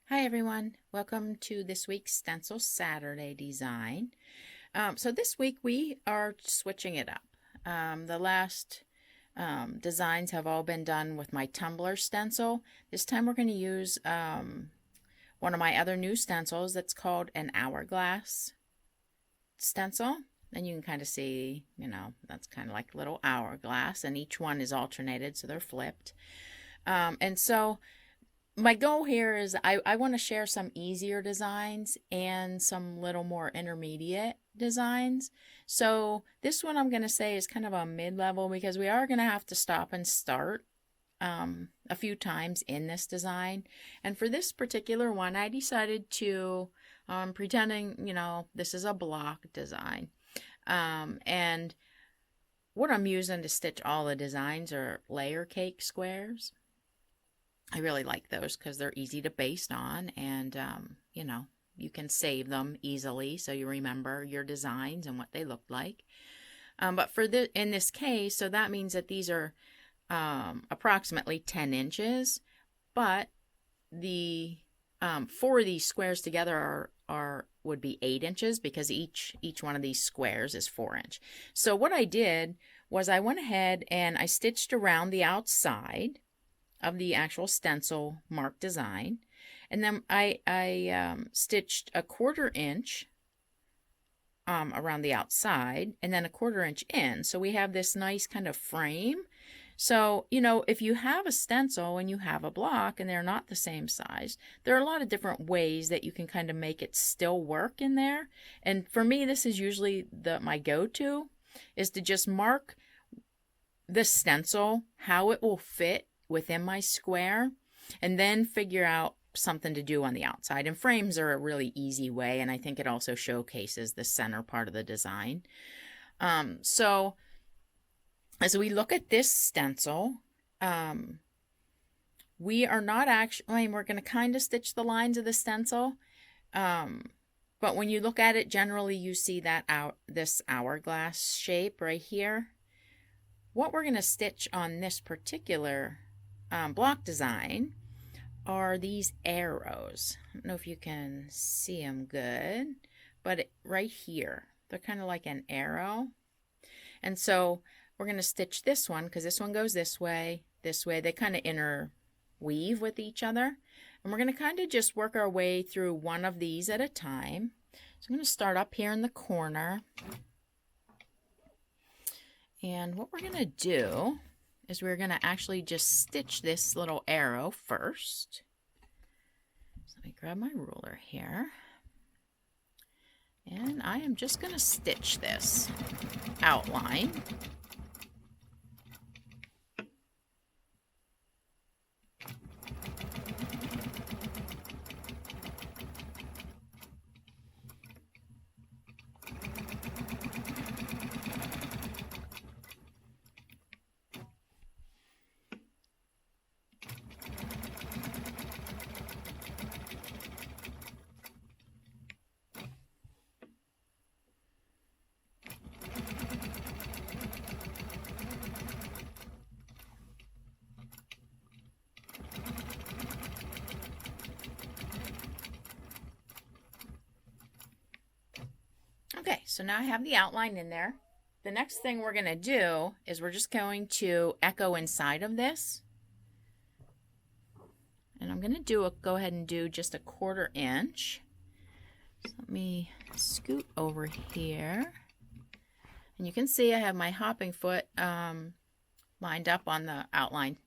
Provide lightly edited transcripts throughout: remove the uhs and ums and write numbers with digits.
Hi everyone, welcome to this week's Stencil Saturday design. So this week we are switching it up. The last designs have all been done with my tumbler stencil. This time we're going to use one of my other new stencils that's called an hourglass stencil. And you can kind of see, that's kind of like a little hourglass, and each one is alternated, so they're flipped. And so my goal here is I want to share some easier designs and some little more intermediate designs. So this one I'm going to say is kind of a mid-level because we are going to have to stop and start a few times in this design. And for this particular one, I decided to, pretending, this is a block design. And what I'm using to stitch all the designs are layer cake squares. I really like those because they're easy to baste on, and you can save them easily so you remember your designs and what they look like. But in this case, so that means that these are approximately 10 inches, but the four of these squares together would be 8 inches because each one of these squares is 4 inch. So what I did was I went ahead and I stitched around the outside of the actual stencil mark design, and then I stitched a 1/4 inch around the outside and then a 1/4 inch in, so we have this nice kind of frame. So if you have a stencil and you have a block and they're not the same size, there are a lot of different ways that you can kind of make it still work in there. And for me, this is usually my go-to is to just mark the stencil how it will fit within my square and then figure out something to do on the outside. And frames are a really easy way, and I think it also showcases the center part of the design. So as we look at this stencil, we are not actually, we're going to kind of stitch the lines of the stencil, but when you look at it, generally you see that this hourglass shape right here. What we're going to stitch on this particular block design are these arrows. I don't know if you can see them good, but right here, they're kind of like an arrow. And so we're going to stitch this one because this one goes this way, this way. They kind of interweave with each other. And we're going to kind of just work our way through one of these at a time. So I'm going to start up here in the corner. And what we're going to do is we're going to actually just stitch this little arrow first. So let me grab my ruler here. And I am just going to stitch this outline. Okay, so now I have the outline in there. The next thing we're going to do is we're just going to echo inside of this. And I'm going to go ahead and do just a 1/4 inch. So let me scoot over here. And you can see I have my hopping foot lined up on the outline.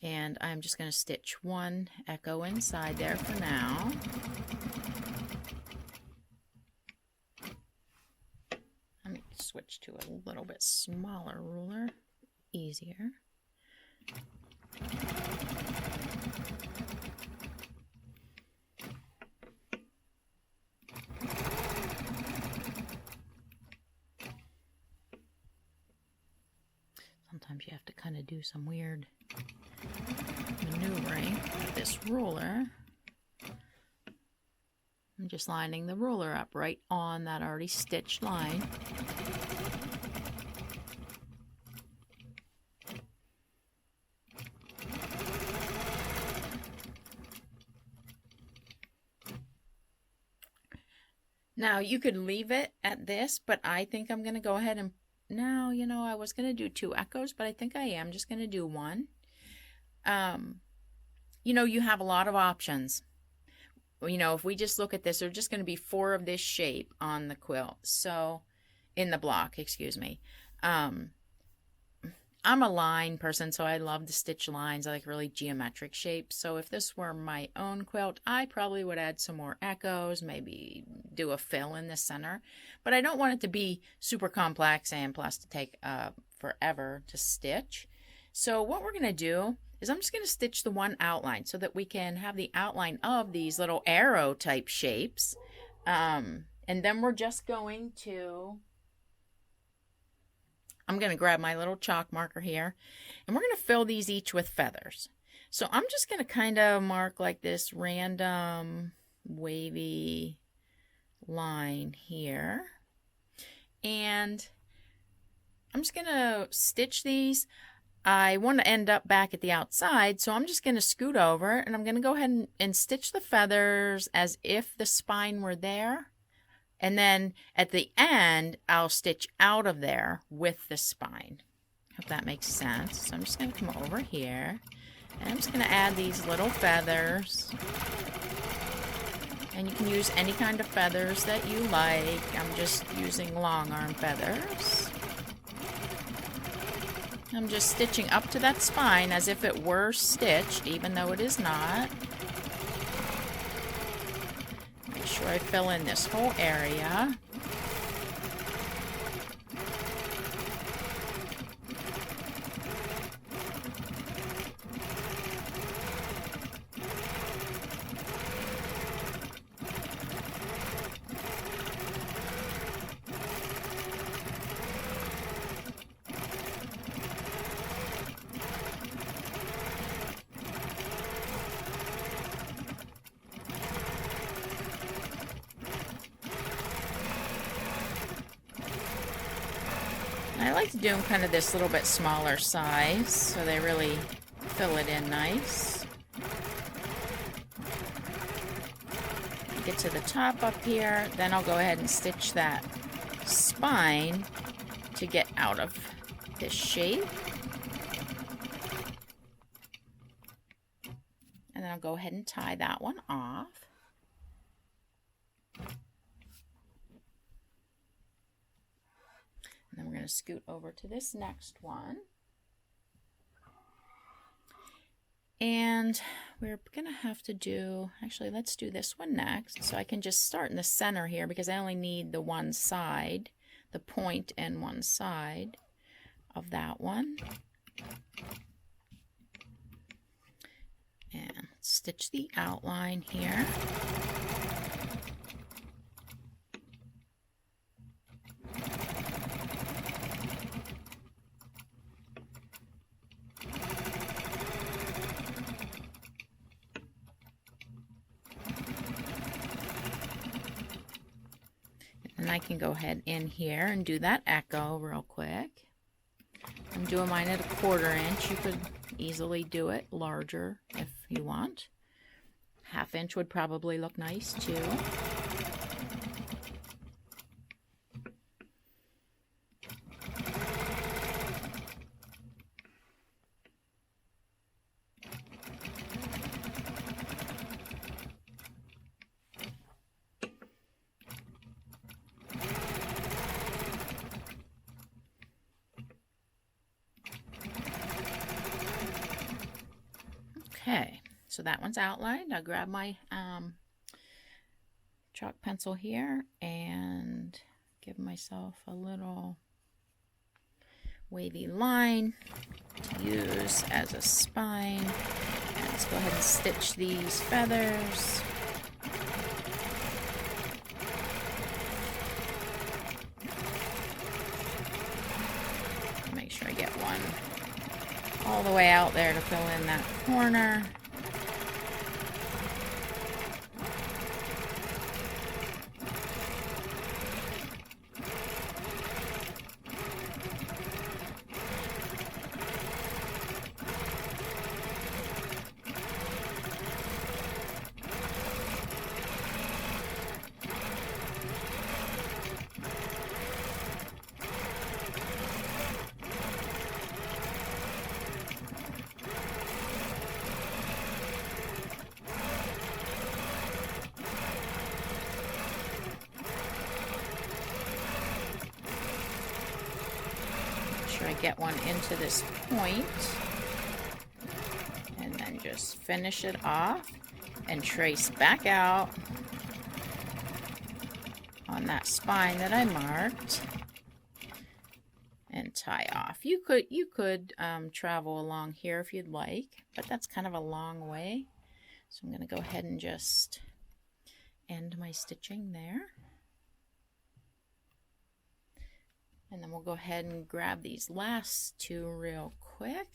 And I'm just going to stitch one echo inside there for now. Let me switch to a little bit smaller ruler, easier. Sometimes you have to kind of do some weird maneuvering with this ruler. I'm just lining the ruler up right on that already stitched line. Now you could leave it at this, but I think I'm going to go ahead and, no, you know, I was going to do 2 echoes, but I think I am just going to do 1. You know, you have a lot of options. You know, if we just look at this, there's just going to be 4 of this shape on the quilt. So, in the block, excuse me. I'm a line person, so I love to stitch lines. I like really geometric shapes. So if this were my own quilt, I probably would add some more echoes, maybe do a fill in the center. But I don't want it to be super complex and plus to take forever to stitch. So what we're going to do is I'm just going to stitch the one outline so that we can have the outline of these little arrow type shapes. And then we're just going to... I'm going to grab my little chalk marker here, and we're going to fill these each with feathers. So I'm just going to kind of mark like this random wavy line here. And I'm just going to stitch these. I want to end up back at the outside, so I'm just going to scoot over, and I'm going to go ahead and stitch the feathers as if the spine were there. And then at the end, I'll stitch out of there with the spine. Hope that makes sense. So I'm just going to come over here. And I'm just going to add these little feathers. And you can use any kind of feathers that you like. I'm just using long arm feathers. I'm just stitching up to that spine as if it were stitched, even though it is not. Make sure I fill in this whole area. I like to do them kind of this little bit smaller size so they really fill it in nice. Get to the top up here, then I'll go ahead and stitch that spine to get out of this shape. And then I'll go ahead and tie that one off. And then we're going to scoot over to this next one. And we're going to have to do, actually let's do this one next. So I can just start in the center here because I only need the one side, the point and one side of that one. And stitch the outline here. And I can go ahead in here and do that echo real quick. I'm doing mine at 1/4 inch. You could easily do it larger if you want. 1/2 inch would probably look nice too. Okay, so that one's outlined. I'll grab my chalk pencil here and give myself a little wavy line to use as a spine. And let's go ahead and stitch these feathers. Make sure I get one all the way out there to fill in that corner. sure I get one into this point. And then just finish it off and trace back out on that spine that I marked and tie off. You could travel along here if you'd like, but that's kind of a long way. So I'm going to go ahead and just end my stitching there. And then we'll go ahead and grab these last two real quick.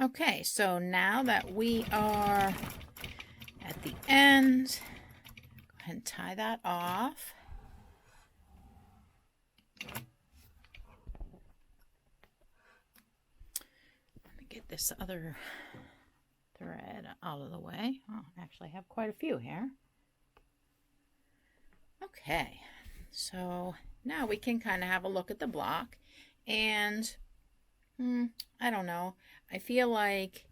Okay, so now that we are at the end, go ahead and tie that off. Let me get this other thread out of the way. Oh, actually I have quite a few here. Okay, so now we can kind of have a look at the block, and I don't know. I feel like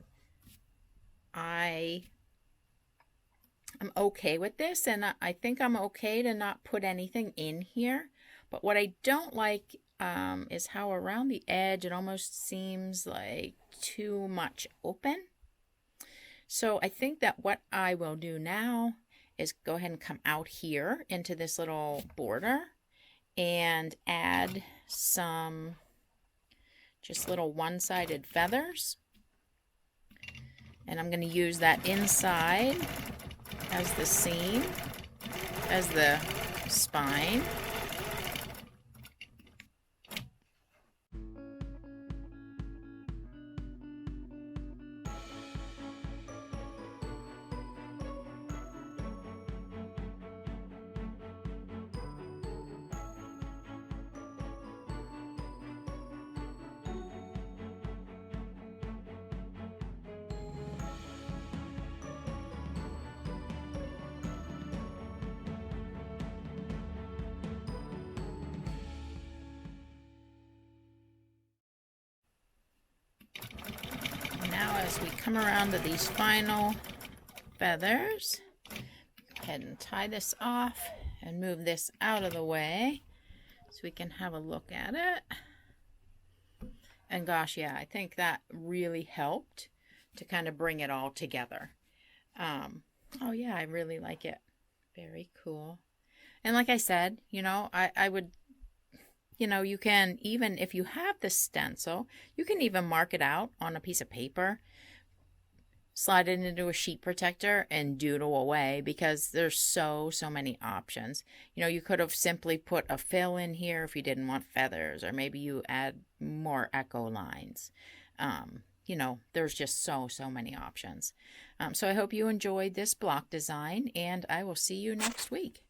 I'm okay with this, and I think I'm okay to not put anything in here. But what I don't like is how around the edge it almost seems like too much open. So I think that what I will do now is go ahead and come out here into this little border and add some just little one-sided feathers, and I'm going to use that inside as the seam, as the spine. As we come around to these final feathers, go ahead and tie this off and move this out of the way so we can have a look at it. And gosh, yeah, I think that really helped to kind of bring it all together. Oh yeah, I really like it. Very cool. And like I said, you know, I would, you know, you can, even if you have the stencil, you can even mark it out on a piece of paper, slide it into a sheet protector, and doodle away, because there's so many options. You know, you could have simply put a fill in here if you didn't want feathers, or maybe you add more echo lines. You know, there's just so many options. So I hope you enjoyed this block design, and I will see you next week.